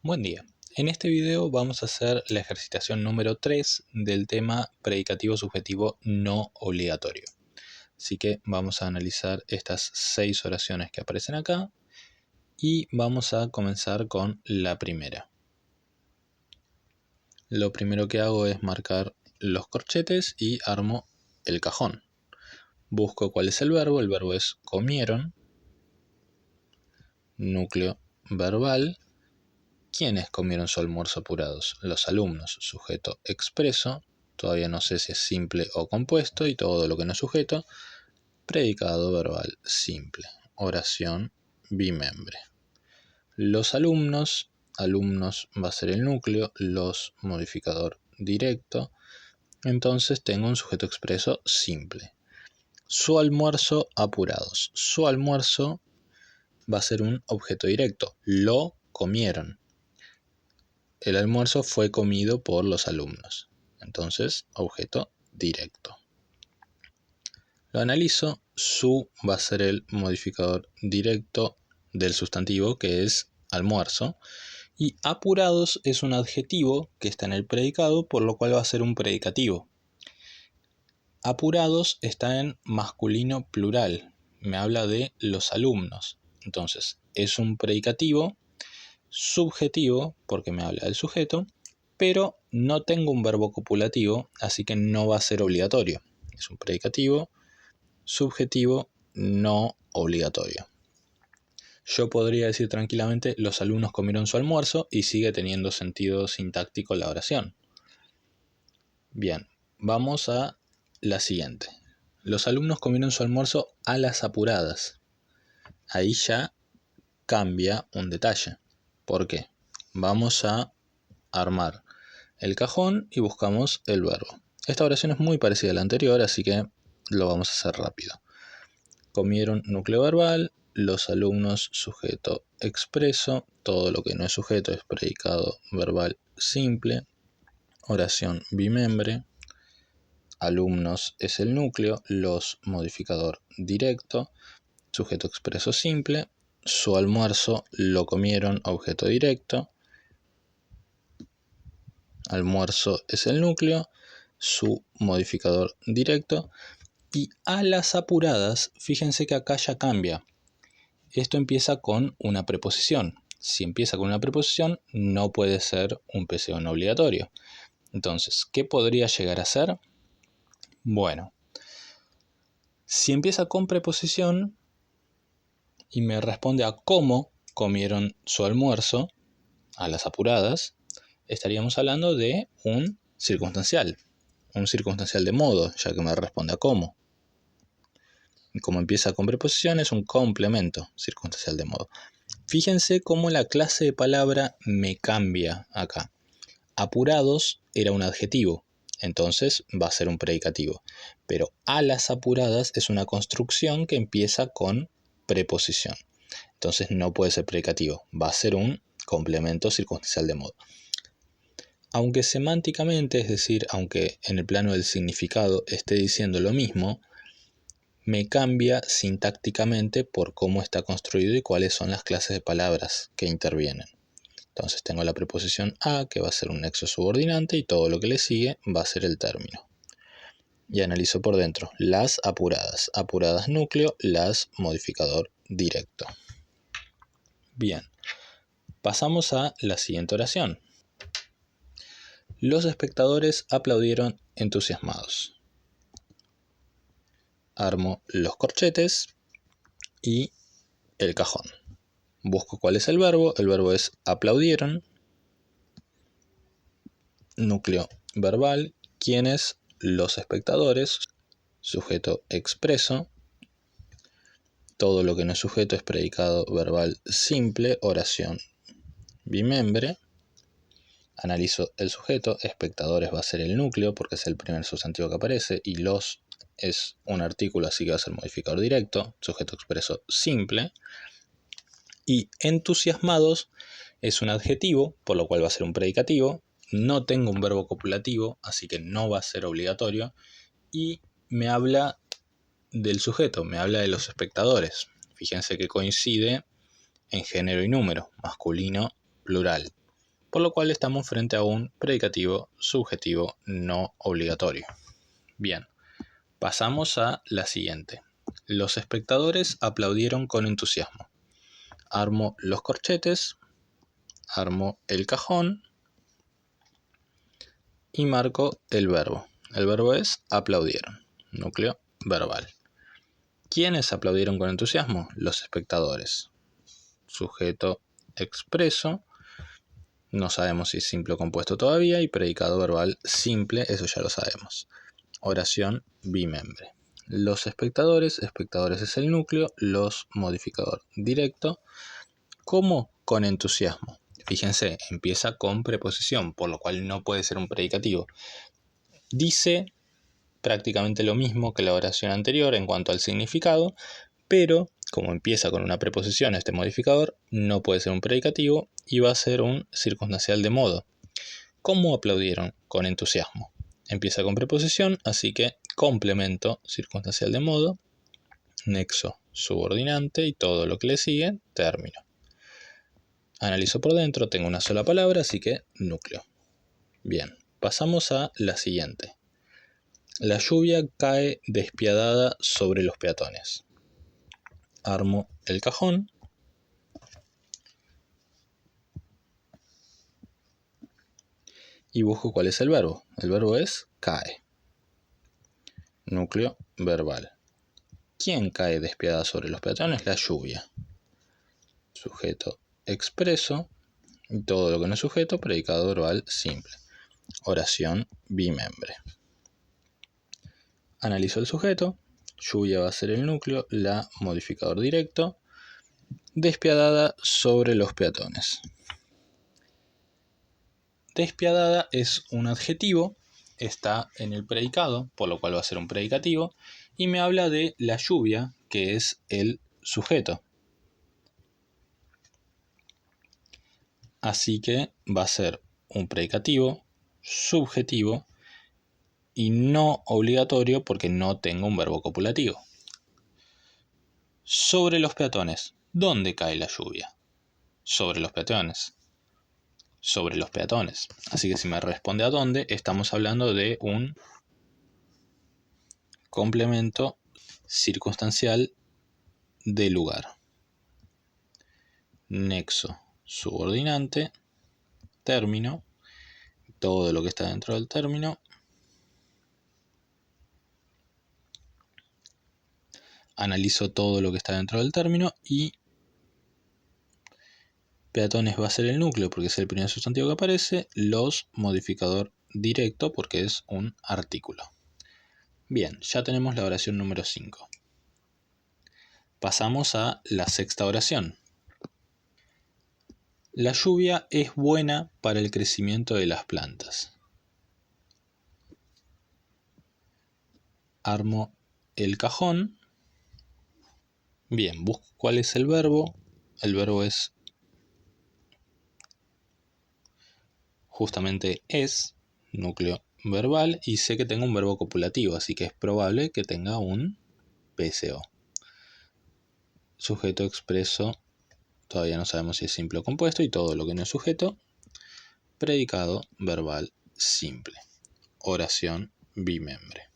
Buen día. En este video vamos a hacer la ejercitación número 3 del tema predicativo subjetivo no obligatorio. Así que vamos a analizar estas 6 oraciones que aparecen acá y vamos a comenzar con la primera. Lo primero que hago es marcar los corchetes y armo el cajón. Busco cuál es el verbo es comieron, núcleo verbal. ¿Quiénes comieron su almuerzo apurados? Los alumnos, sujeto expreso, todavía no sé si es simple o compuesto, y todo lo que no es sujeto, predicado verbal simple, oración bimembre. Los alumnos va a ser el núcleo, los modificador directo, entonces tengo un sujeto expreso simple. Su almuerzo apurados, su almuerzo va a ser un objeto directo, lo comieron. El almuerzo fue comido por los alumnos. Entonces, objeto directo. Lo analizo. Su va a ser el modificador directo del sustantivo, que es almuerzo. Y apurados es un adjetivo que está en el predicado, por lo cual va a ser un predicativo. Apurados está en masculino plural. Me habla de los alumnos. Entonces, es un predicativo subjetivo, porque me habla del sujeto, pero no tengo un verbo copulativo, así que no va a ser obligatorio. Es un predicativo subjetivo no obligatorio. Yo podría decir tranquilamente, los alumnos comieron su almuerzo, y sigue teniendo sentido sintáctico la oración. Bien, vamos a la siguiente. Los alumnos comieron su almuerzo a las apuradas. Ahí ya cambia un detalle. ¿Por qué? Vamos a armar el cajón y buscamos el verbo. Esta oración es muy parecida a la anterior, así que lo vamos a hacer rápido. Comieron núcleo verbal, los alumnos sujeto expreso, todo lo que no es sujeto es predicado verbal simple, oración bimembre, alumnos es el núcleo, los modificador directo, sujeto expreso simple, su almuerzo lo comieron objeto directo, almuerzo es el núcleo, su modificador directo, y a las apuradas, fíjense que acá ya cambia. Esto empieza con una preposición. Si empieza con una preposición, no puede ser un PCO no obligatorio. Entonces, ¿qué podría llegar a ser? Bueno, si empieza con preposición y me responde a cómo comieron su almuerzo, a las apuradas, estaríamos hablando de un circunstancial de modo, ya que me responde a cómo. Y como empieza con preposición, es un complemento circunstancial de modo. Fíjense cómo la clase de palabra me cambia acá. Apurados era un adjetivo, entonces va a ser un predicativo. Pero a las apuradas es una construcción que empieza con preposición. Entonces no puede ser predicativo, va a ser un complemento circunstancial de modo. Aunque semánticamente, es decir, aunque en el plano del significado esté diciendo lo mismo, me cambia sintácticamente por cómo está construido y cuáles son las clases de palabras que intervienen. Entonces tengo la preposición a, que va a ser un nexo subordinante, y todo lo que le sigue va a ser el término. Y analizo por dentro. Las apuradas. Apuradas núcleo, las modificador directo. Bien. Pasamos a la siguiente oración. Los espectadores aplaudieron entusiasmados. Armo los corchetes y el cajón. Busco cuál es el verbo es aplaudieron, núcleo verbal, ¿quiénes? Los espectadores, sujeto expreso, todo lo que no es sujeto es predicado verbal simple, oración bimembre. Analizo el sujeto, espectadores va a ser el núcleo porque es el primer sustantivo que aparece, y los es un artículo, así que va a ser modificador directo, sujeto expreso simple. Y entusiasmados es un adjetivo, por lo cual va a ser un predicativo. No tengo un verbo copulativo, así que no va a ser obligatorio. Y me habla del sujeto, me habla de los espectadores. Fíjense que coincide en género y número, masculino, plural. por lo cual estamos frente a un predicativo subjetivo no obligatorio. Bien, pasamos a la siguiente. Los espectadores aplaudieron con entusiasmo. Armo los corchetes, armo el cajón y marco el verbo. El verbo es aplaudieron, núcleo verbal. ¿Quiénes aplaudieron con entusiasmo? Los espectadores. Sujeto expreso, no sabemos si es simple o compuesto todavía, y predicado verbal simple, eso ya lo sabemos. Oración bimembre. Los espectadores es el núcleo, los modificador directo. ¿Cómo? Con entusiasmo. Fíjense, empieza con preposición, por lo cual no puede ser un predicativo. Dice prácticamente lo mismo que la oración anterior en cuanto al significado, pero como empieza con una preposición este modificador, no puede ser un predicativo y va a ser un circunstancial de modo. ¿Cómo aplaudieron? Con entusiasmo. Empieza con preposición, así que complemento circunstancial de modo, nexo subordinante y todo lo que le sigue, término. Analizo por dentro, tengo una sola palabra, así que núcleo. Bien, pasamos a la siguiente. La lluvia cae despiadada sobre los peatones. Armo el cajón y busco cuál es el verbo. El verbo es cae. Núcleo verbal. ¿Quién cae despiadada sobre los peatones? La lluvia. Sujeto expreso y todo lo que no es sujeto, predicado verbal simple. Oración bimembre. Analizo el sujeto. Lluvia va a ser el núcleo, la modificador directo. Despiadada sobre los peatones. Despiadada es un adjetivo, está en el predicado, por lo cual va a ser un predicativo, y me habla de la lluvia, que es el sujeto. Así que va a ser un predicativo subjetivo y no obligatorio porque no tengo un verbo copulativo. Sobre los peatones. ¿Dónde cae la lluvia? Sobre los peatones. Sobre los peatones. Así que si me responde a dónde, estamos hablando de un complemento circunstancial de lugar. Nexo subordinante, término, todo lo que está dentro del término. Analizo todo lo que está dentro del término y peatones va a ser el núcleo porque es el primer sustantivo que aparece, los modificador directo porque es un artículo. Bien, ya tenemos la oración número 5. Pasamos a la sexta oración. La lluvia es buena para el crecimiento de las plantas. Armo el cajón. Bien, busco cuál es el verbo. El verbo es justamente es, núcleo verbal, y sé que tengo un verbo copulativo, así que es probable que tenga un PSO. Sujeto expreso, todavía no sabemos si es simple o compuesto, y todo lo que no es sujeto, predicado verbal simple. Oración bimembre.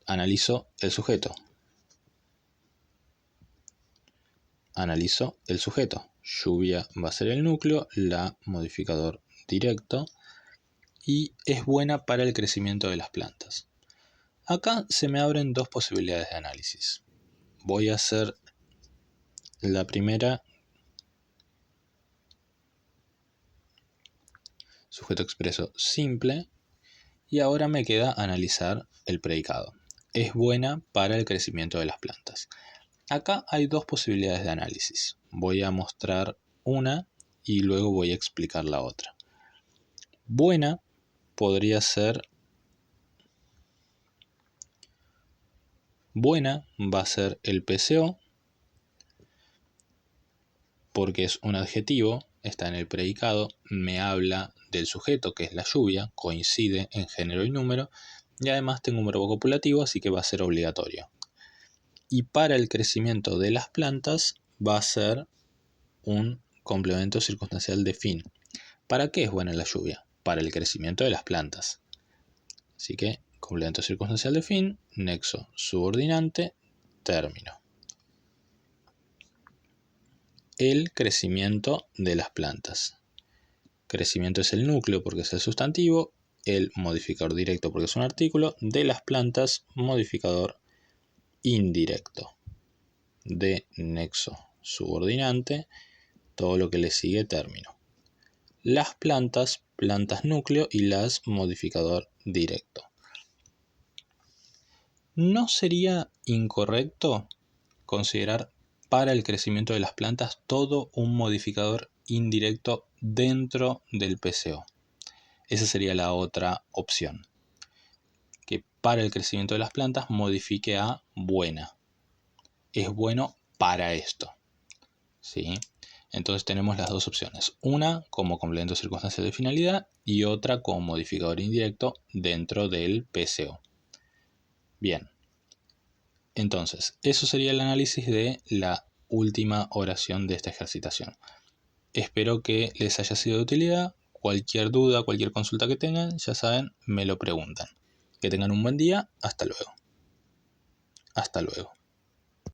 Analizo el sujeto. Analizo el sujeto. Lluvia va a ser el núcleo, la modificador directo, y es buena para el crecimiento de las plantas. Acá se me abren dos posibilidades de análisis. Voy a hacer la primera, sujeto expreso simple, y ahora me queda analizar el predicado. Es buena para el crecimiento de las plantas. Acá hay dos posibilidades de análisis. Voy a mostrar una y luego voy a explicar la otra. Buena podría ser, buena va a ser el PSO, porque es un adjetivo, está en el predicado, me habla del sujeto, que es la lluvia, coincide en género y número, y además tengo un verbo copulativo, así que va a ser obligatorio. Y para el crecimiento de las plantas va a ser un complemento circunstancial de fin. ¿Para qué es buena la lluvia? Para el crecimiento de las plantas. Así que complemento circunstancial de fin, nexo subordinante, término. El crecimiento de las plantas. Crecimiento es el núcleo porque es el sustantivo, el modificador directo porque es un artículo, de las plantas, modificador indirecto. De nexo subordinante, todo lo que le sigue término. Las plantas, plantas núcleo y las modificador directo. ¿No sería incorrecto considerar para el crecimiento de las plantas todo un modificador indirecto dentro del PCO? Esa sería la otra opción. Que para el crecimiento de las plantas modifique a buena. Es bueno para esto. ¿Sí? Entonces tenemos las dos opciones. Una como complemento circunstancial de finalidad y otra como modificador indirecto dentro del PCO. Bien. Entonces, eso sería el análisis de la última oración de esta ejercitación. Espero que les haya sido de utilidad. Cualquier duda, cualquier consulta que tengan, ya saben, me lo preguntan. Que tengan un buen día. Hasta luego. Hasta luego.